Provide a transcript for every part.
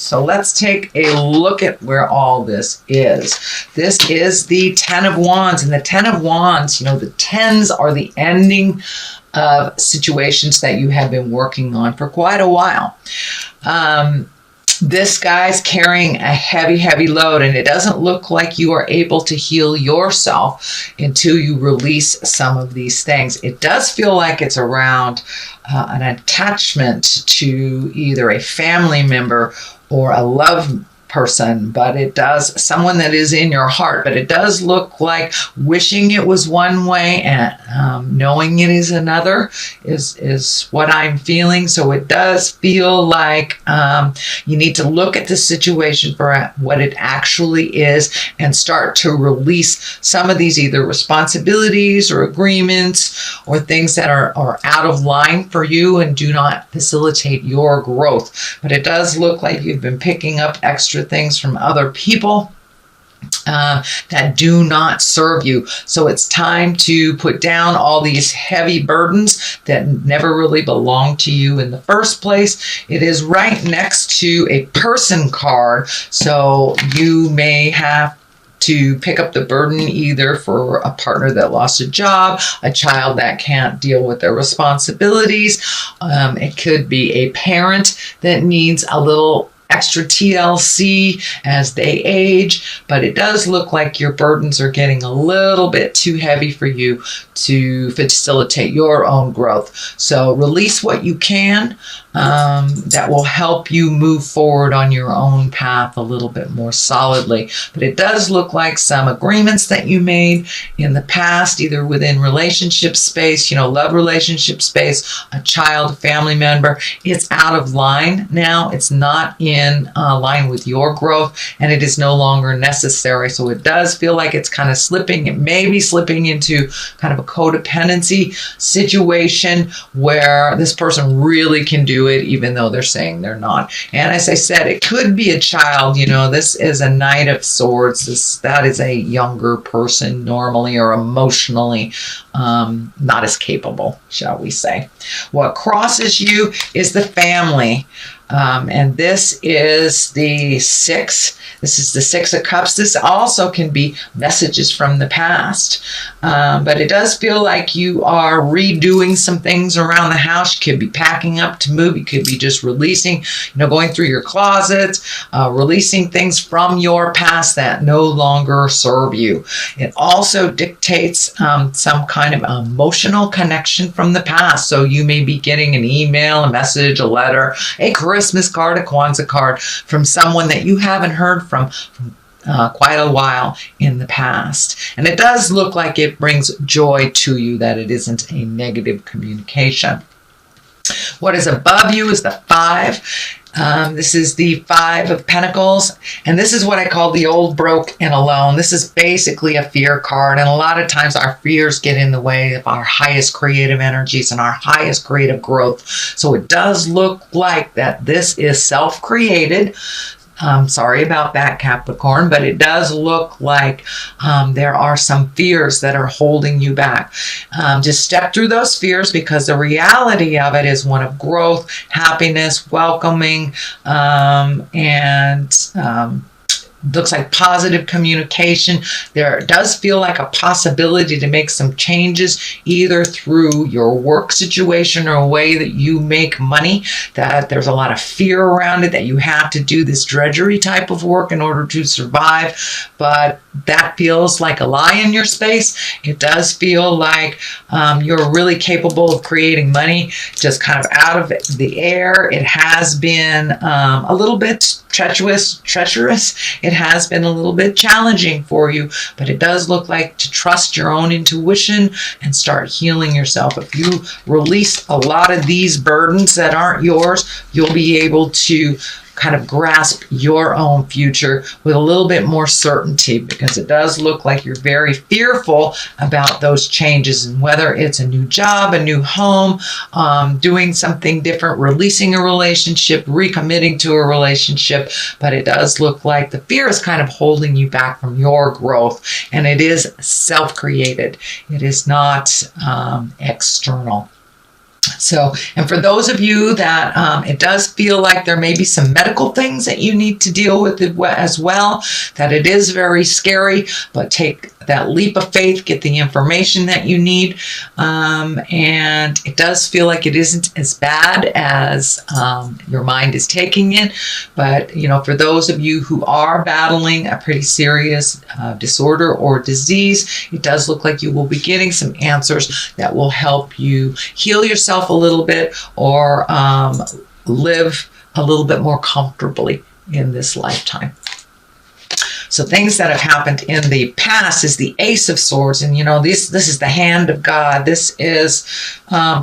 So let's take a look at where all this is. This is the Ten of Wands. And the Ten of Wands, you know, the tens are the ending of situations that you have been working on for quite a while. This guy's carrying a heavy, heavy load, and it doesn't look like you are able to heal yourself until you release some of these things. It does feel like it's around an attachment to either a family member or a love person, but it does, someone that is in your heart, but it does look like wishing it was one way and knowing it is another is what I'm feeling. So it does feel like you need to look at the situation for what it actually is and start to release some of these either responsibilities or agreements or things that are out of line for you and do not facilitate your growth. But it does look like you've been picking up extra things from other people that do not serve you. So it's time to put down all these heavy burdens that never really belonged to you in the first place. It is right next to a person card. So you may have to pick up the burden either for a partner that lost a job, a child that can't deal with their responsibilities. It could be a parent that needs a little extra TLC as they age, but it does look like your burdens are getting a little bit too heavy for you to facilitate your own growth. So release what you can that will help you move forward on your own path a little bit more solidly. But it does look like some agreements that you made in the past, either within relationship space, you know, love relationship space, a child, a family member, it's out of line now. It's not in line with your growth, and it is no longer necessary. So it does feel like it's kind of slipping. It may be slipping into kind of a codependency situation where this person really can do it even though they're saying they're not. And as I said, it could be a child. You know, this is a Knight of Swords. That is a younger person normally, or emotionally not as capable, shall we say. What crosses you is the family. And this is the six. This is the Six of Cups. This also can be messages from the past. But it does feel like you are redoing some things around the house. You could be packing up to move. You could be just releasing, you know, going through your closets, releasing things from your past that no longer serve you. It also dictates some kind of emotional connection from the past. So you may be getting an email, a message, a letter, a Christmas card, a Kwanzaa card from someone that you haven't heard from quite a while in the past. And it does look like it brings joy to you, that it isn't a negative communication. What is above you is the Five. This is the Five of Pentacles, and this is what I call the old, broke, and alone. This is basically a fear card, and a lot of times our fears get in the way of our highest creative energies and our highest creative growth. So it does look like that this is self-created. Sorry about that, Capricorn, but it does look like there are some fears that are holding you back. Just step through those fears, because the reality of it is one of growth, happiness, welcoming, and looks like positive communication. There does feel like a possibility to make some changes, either through your work situation or a way that you make money, that there's a lot of fear around it, that you have to do this drudgery type of work in order to survive. But that feels like a lie in your space. It does feel like you're really capable of creating money just kind of out of the air. It has been a little bit treacherous. It has been a little bit challenging for you, but it does look like to trust your own intuition and start healing yourself. If you release a lot of these burdens that aren't yours, you'll be able to kind of grasp your own future with a little bit more certainty, because it does look like you're very fearful about those changes, and whether it's a new job, a new home, doing something different, releasing a relationship, recommitting to a relationship. But it does look like the fear is kind of holding you back from your growth, and it is self-created. It is not external. So, and for those of you that it does feel like there may be some medical things that you need to deal with as well, that it is very scary, but take that leap of faith, get the information that you need. And it does feel like it isn't as bad as your mind is taking it. But, you know, for those of you who are battling a pretty serious disorder or disease, it does look like you will be getting some answers that will help you heal yourself a little bit or live a little bit more comfortably in this lifetime. So things that have happened in the past is the Ace of Swords. And, you know, this is the hand of God. This is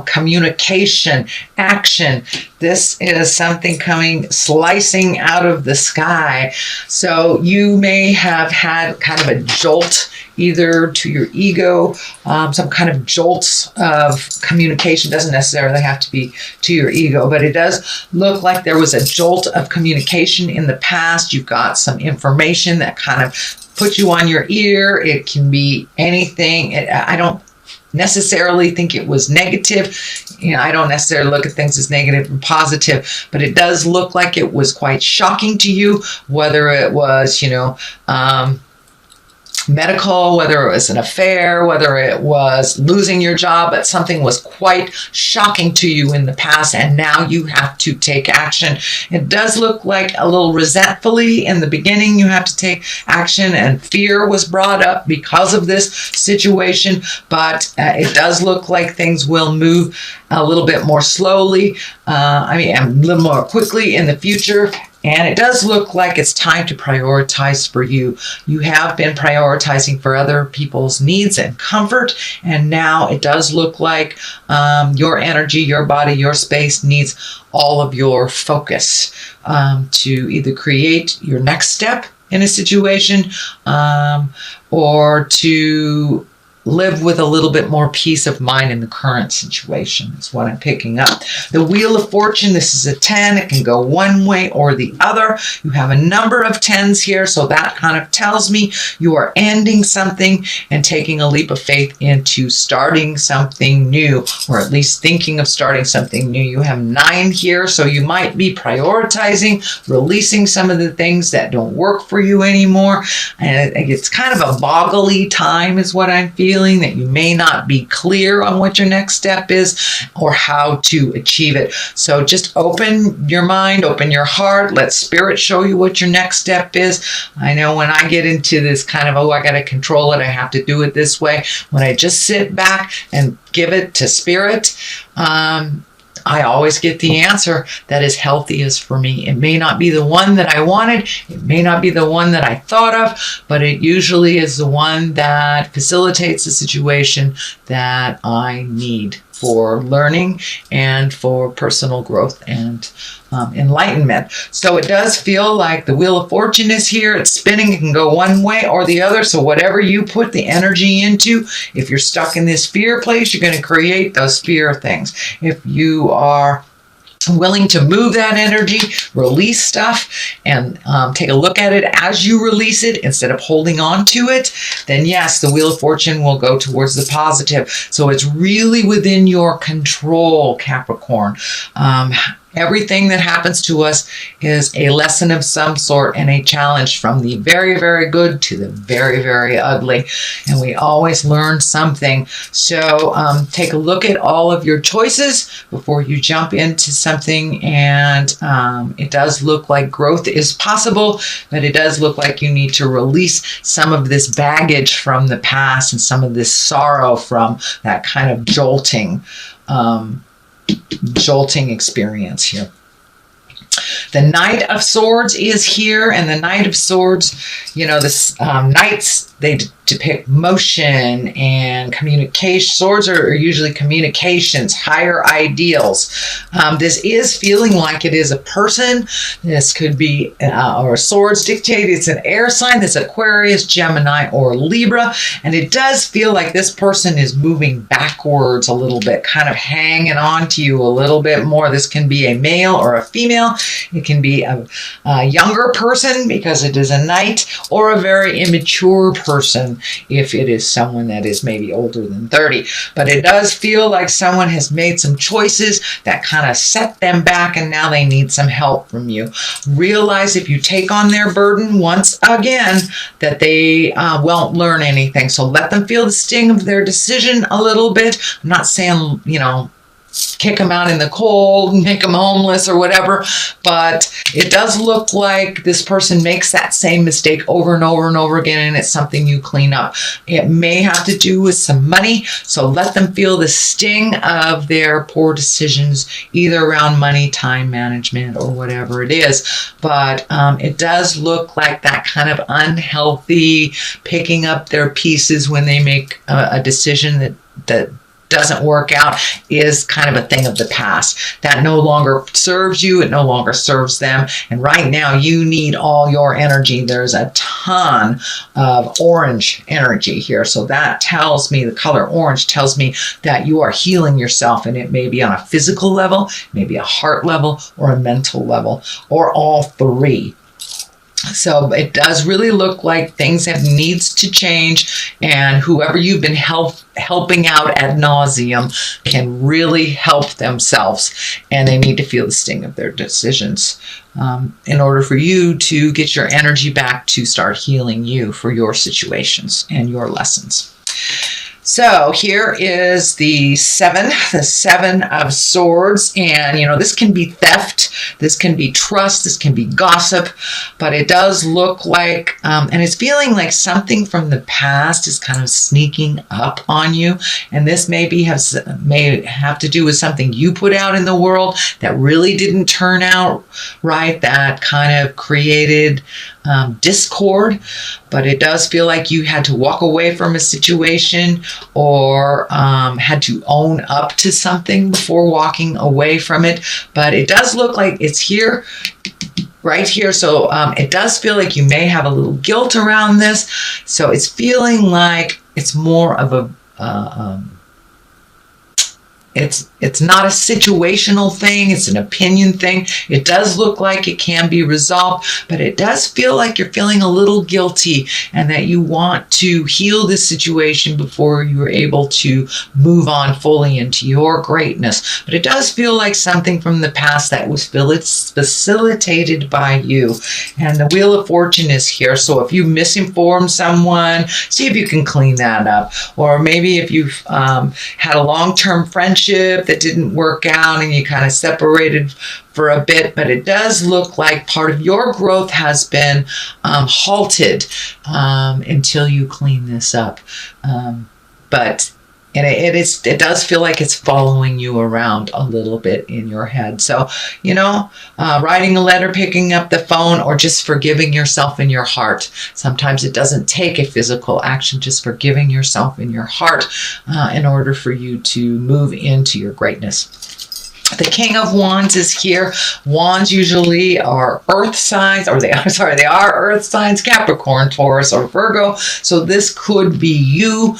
communication, action. This is something slicing out of the sky. So you may have had kind of a jolt either to your ego, some kind of jolt of communication. Doesn't necessarily have to be to your ego, but it does look like there was a jolt of communication in the past. You've got some information that kind of put you on your ear. It can be anything. I don't necessarily think it was negative. You know, I don't necessarily look at things as negative and positive, but it does look like it was quite shocking to you, whether it was, you know, medical, whether it was an affair, whether it was losing your job, but something was quite shocking to you in the past, and now you have to take action. It does look like a little resentfully in the beginning you have to take action, and fear was brought up because of this situation, but it does look like things will move a little bit more slowly, a little more quickly in the future. And it does look like it's time to prioritize for you. You have been prioritizing for other people's needs and comfort. And now it does look like your energy, your body, your space needs all of your focus to either create your next step in a situation or to live with a little bit more peace of mind in the current situation is what I'm picking up. The Wheel of Fortune, this is a 10. It can go one way or the other. You have a number of 10s here, so that kind of tells me you are ending something and taking a leap of faith into starting something new, or at least thinking of starting something new. You have 9 here, so you might be prioritizing, releasing some of the things that don't work for you anymore. And it's kind of a boggly time is what I'm feeling, that you may not be clear on what your next step is or how to achieve it. So just open your mind, open your heart, let spirit show you what your next step is. I know when I get into this kind of, I got to control it, I have to do it this way. When I just sit back and give it to spirit, I always get the answer that is healthiest for me. It may not be the one that I wanted. It may not be the one that I thought of, but it usually is the one that facilitates the situation that I need for learning and for personal growth and enlightenment. So it does feel like the Wheel of Fortune is here. It's spinning. It can go one way or the other. So whatever you put the energy into, if you're stuck in this fear place, you're going to create those fear things. If you are willing to move that energy, release stuff, and take a look at it as you release it instead of holding on to it, then yes, the Wheel of Fortune will go towards the positive. So it's really within your control, Capricorn. Everything that happens to us is a lesson of some sort and a challenge, from the very, very good to the very, very ugly. And we always learn something. So take a look at all of your choices before you jump into something. And it does look like growth is possible, but it does look like you need to release some of this baggage from the past and some of this sorrow from that kind of jolting experience here. The Knight of Swords is here, and the Knight of Swords, you know, this knights, they depict motion and communication. Swords are usually communications, higher ideals. This is feeling like it is a person. This could be, or swords dictate it's an air sign. That's Aquarius, Gemini, or Libra. And it does feel like this person is moving backwards a little bit, kind of hanging on to you a little bit more. This can be a male or a female. It can be a younger person because it is a knight, or a very immature person person if it is someone that is maybe older than 30. But it does feel like someone has made some choices that kind of set them back, and now they need some help from you. Realize if you take on their burden once again, that they won't learn anything. So let them feel the sting of their decision a little bit. I'm not saying, you know, kick them out in the cold, make them homeless or whatever, but it does look like this person makes that same mistake over and over and over again, and it's something you clean up. It may have to do with some money, so let them feel the sting of their poor decisions, either around money, time management, or whatever it is. But it does look like that kind of unhealthy picking up their pieces when they make a decision that doesn't work out is kind of a thing of the past. That no longer serves you. It no longer serves them. And right now you need all your energy. There's a ton of orange energy here. So that tells me, the color orange tells me that you are healing yourself, and it may be on a physical level, maybe a heart level, or a mental level, or all three. So it does really look like things have needs to change, and whoever you've been helping out ad nauseum can really help themselves, and they need to feel the sting of their decisions in order for you to get your energy back to start healing you for your situations and your lessons. So here is the seven of swords, and you know, this can be theft, this can be trust, this can be gossip, but it does look like, and it's feeling like something from the past is kind of sneaking up on you, and this may have to do with something you put out in the world that really didn't turn out right, that kind of created discord. But it does feel like you had to walk away from a situation, or had to own up to something before walking away from it. But it does look like it's here, right here. So it does feel like you may have a little guilt around this. So it's feeling like it's more of a it's not a situational thing, it's an opinion thing. It does look like it can be resolved, but it does feel like you're feeling a little guilty, and that you want to heal this situation before you're able to move on fully into your greatness. But it does feel like something from the past that was facilitated by you. And the Wheel of Fortune is here, so if you misinformed someone, see if you can clean that up. Or maybe if you've had a long-term friendship that didn't work out and you kind of separated for a bit, but it does look like part of your growth has been halted until you clean this up. It does feel like it's following you around a little bit in your head. So, you know, writing a letter, picking up the phone, or just forgiving yourself in your heart. Sometimes it doesn't take a physical action, just forgiving yourself in your heart in order for you to move into your greatness. The King of Wands is here. Wands usually are earth signs, or they are earth signs, Capricorn, Taurus, or Virgo. So this could be you.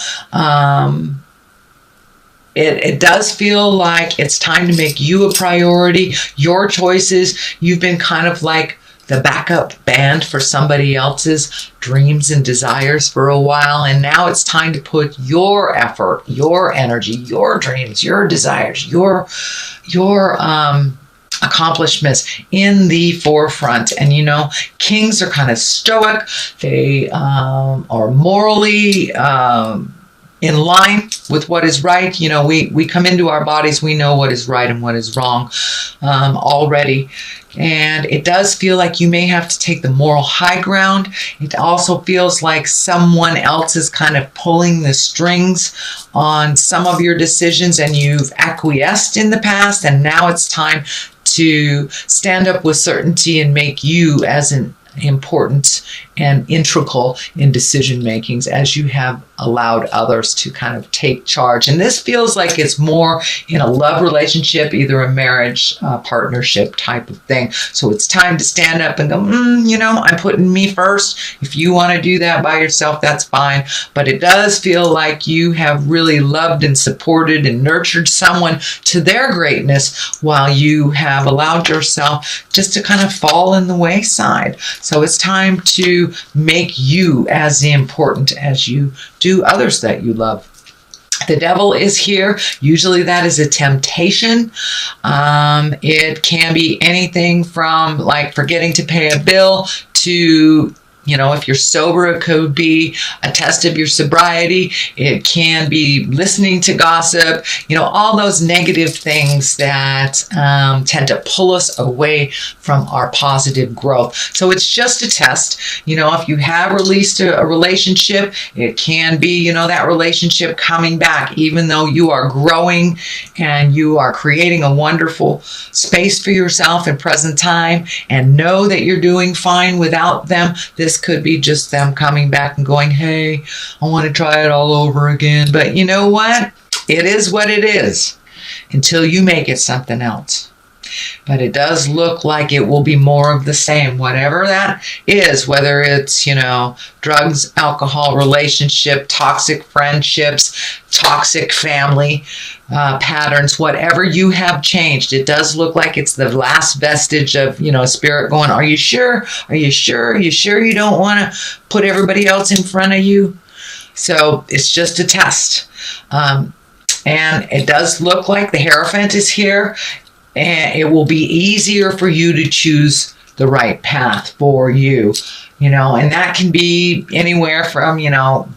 It does feel like it's time to make you a priority. Your choices, you've been kind of like the backup band for somebody else's dreams and desires for a while, and now it's time to put your effort, your energy, your dreams, your desires, your accomplishments in the forefront. And you know, kings are kind of stoic. They are morally in line with what is right. You know, we come into our bodies, we know what is right and what is wrong already. And it does feel like you may have to take the moral high ground. It also feels like someone else is kind of pulling the strings on some of your decisions, and you've acquiesced in the past, and now it's time to stand up with certainty and make you as an important and integral in decision makings, as you have allowed others to kind of take charge. And this feels like it's more in a love relationship, either a marriage partnership type of thing. So it's time to stand up and go, you know, I'm putting me first. If you want to do that by yourself, that's fine. But it does feel like you have really loved and supported and nurtured someone to their greatness, while you have allowed yourself just to kind of fall in the wayside. So it's time to make you as important as you do others that you love. The devil is here. Usually that is a temptation. It can be anything from like forgetting to pay a bill to, you know, if you're sober, it could be a test of your sobriety. It can be listening to gossip, you know, all those negative things that tend to pull us away from our positive growth. So it's just a test. You know, if you have released a relationship, it can be, you know, that relationship coming back, even though you are growing and you are creating a wonderful space for yourself in present time, and know that you're doing fine without them. This could be just them coming back and going, hey, I want to try it all over again. But you know what? It is what it is until you make it something else. But it does look like it will be more of the same, whatever that is, whether it's, you know, drugs, alcohol, relationship, toxic friendships, toxic family patterns, whatever you have changed. It does look like it's the last vestige of, you know, spirit going, are you sure? Are you sure? Are you sure you don't want to put everybody else in front of you? So it's just a test. And it does look like the Hierophant is here. And it will be easier for you to choose the right path for you, you know, and that can be anywhere from, you know,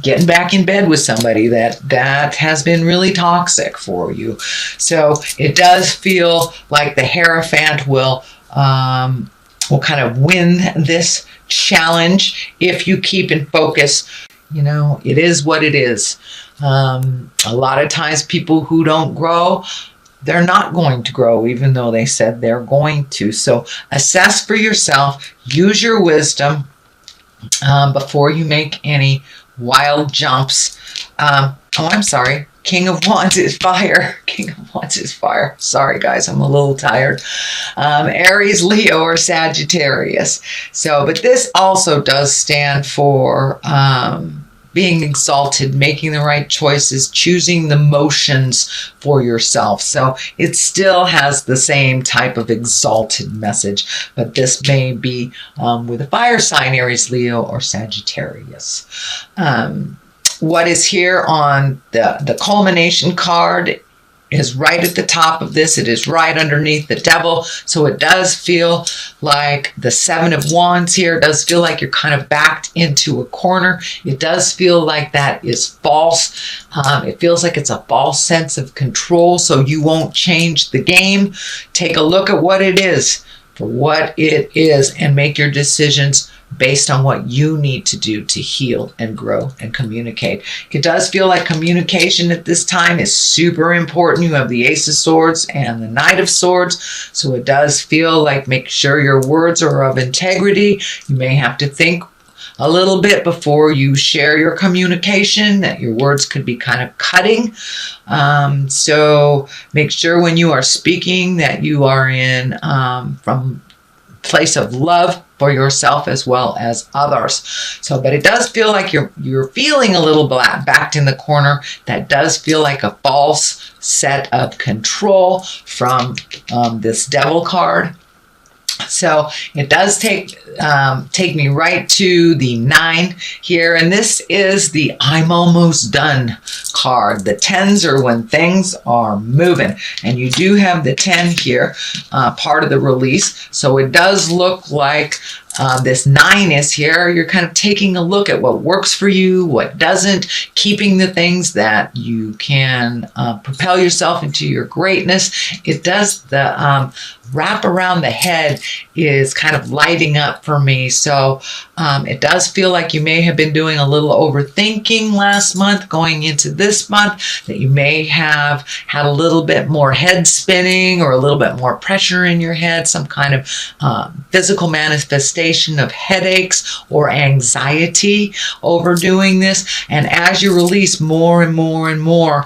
getting back in bed with somebody that has been really toxic for you. So it does feel like the Hierophant will kind of win this challenge if you keep in focus. You know, it is what it is. A lot of times people who don't grow, they're not going to grow, even though they said they're going to. So assess for yourself, use your wisdom before you make any wild jumps. I'm sorry. King of Wands is fire. King of Wands is fire. Sorry, guys, I'm a little tired. Aries, Leo, or Sagittarius. So, but this also does stand for being exalted, making the right choices, choosing the motions for yourself. So it still has the same type of exalted message, but this may be with a fire sign, Aries, Leo, or Sagittarius. What is here on the culmination card is right at the top of this. It is right underneath the devil. So it does feel like the Seven of Wands here. It does feel like you're kind of backed into a corner. It does feel like that is false. It feels like it's a false sense of control. So you won't change the game. Take a look at what it is for what it is and make your decisions based on what you need to do to heal and grow and communicate. It does feel like communication at this time is super important. You have the Ace of Swords and the Knight of Swords. So it does feel like make sure your words are of integrity. You may have to think a little bit before you share your communication, that your words could be kind of cutting. So make sure when you are speaking that you are in from place of love for yourself as well as others. So, but it does feel like you're feeling a little backed in the corner. That does feel like a false set of control from this Devil card. So it does take me right to the 9 here, and this is the I'm almost done card. The 10s are when things are moving, and you do have the 10 here, part of the release. So it does look like this 9 is here. You're kind of taking a look at what works for you, what doesn't, keeping the things that you can propel yourself into your greatness. It does the wrap around the head is kind of lighting up for me. So it does feel like you may have been doing a little overthinking last month going into this month, that you may have had a little bit more head spinning or a little bit more pressure in your head, some kind of physical manifestation of headaches or anxiety over doing this. And as you release more and more and more,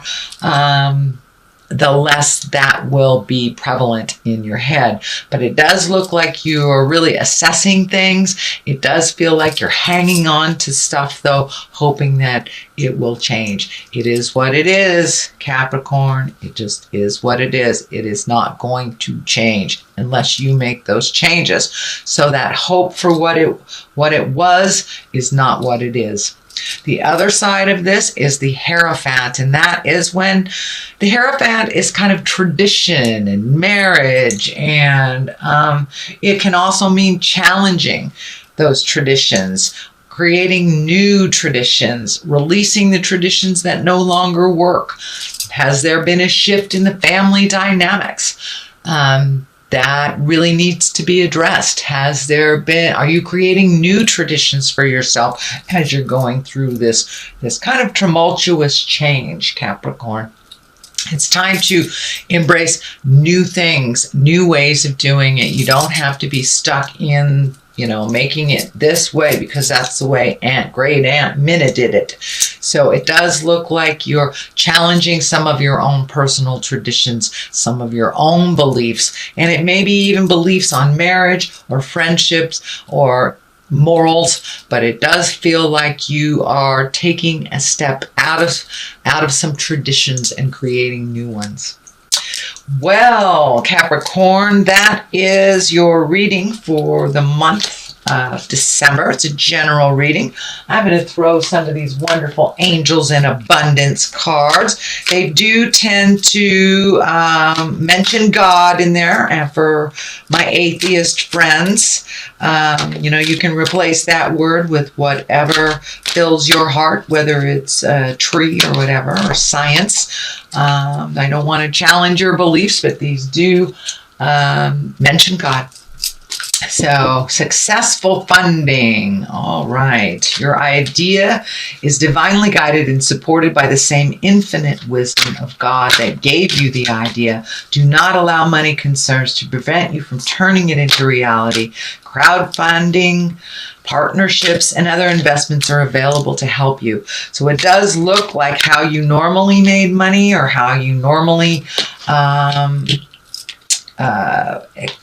the less that will be prevalent in your head. But it does look like you're really assessing things. It does feel like you're hanging on to stuff, though, hoping that it will change. It is what it is, Capricorn. It just is what it is. It is not going to change unless you make those changes. So that hope for what it was is not what it is. The other side of this is the Hierophant, and that is when the Hierophant is kind of tradition and marriage, and it can also mean challenging those traditions, creating new traditions, releasing the traditions that no longer work. Has there been a shift in the family dynamics? That really needs to be addressed. Are you creating new traditions for yourself as you're going through this kind of tumultuous change, Capricorn? It's time to embrace new things, new ways of doing it. You don't have to be stuck in, making it this way because that's the way great Aunt Minna did it. So it does look like you're challenging some of your own personal traditions, some of your own beliefs, and it may be even beliefs on marriage or friendships or morals, but it does feel like you are taking a step out of some traditions and creating new ones. Well, Capricorn, that is your reading for the month of December. It's a general reading. I'm going to throw some of these wonderful Angels in Abundance cards. They do tend to mention God in there, and for my atheist friends, you can replace that word with whatever fills your heart, whether it's a tree or whatever, or science. I don't want to challenge your beliefs, but these do mention God. So, successful funding. All right. Your idea is divinely guided and supported by the same infinite wisdom of God that gave you the idea. Do not allow money concerns to prevent you from turning it into reality. Crowdfunding, partnerships, and other investments are available to help you. So it does look like how you normally made money or how you normally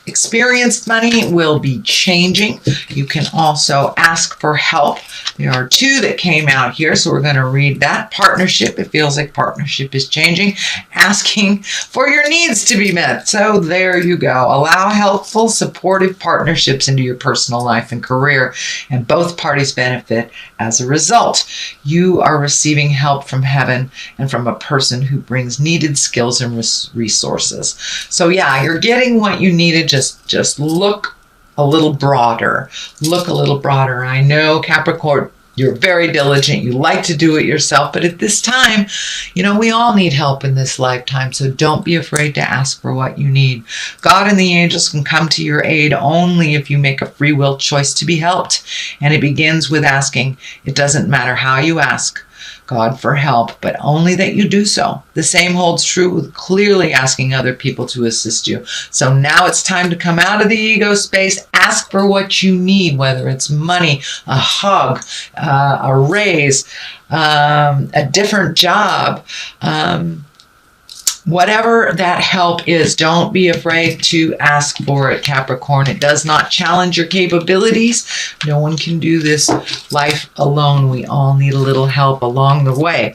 experienced money will be changing. You can also ask for help. There are two that came out here, so we're going to read that. Partnership. It feels like partnership is changing. Asking for your needs to be met. So there you go. Allow helpful, supportive partnerships into your personal life and career, and both parties benefit as a result. You are receiving help from heaven and from a person who brings needed skills and resources. So yeah, you're getting what you needed. Just look a little broader. Look a little broader. I know, Capricorn, you're very diligent. You like to do it yourself. But at this time, we all need help in this lifetime. So don't be afraid to ask for what you need. God and the angels can come to your aid only if you make a free will choice to be helped. And it begins with asking. It doesn't matter how you ask God for help, but only that you do so. The same holds true with clearly asking other people to assist you. So now it's time to come out of the ego space, ask for what you need, whether it's money, a hug, a raise, a different job, whatever that help is. Don't be afraid to ask for it, Capricorn. It does not challenge your capabilities. No one can do this life alone. We all need a little help along the way.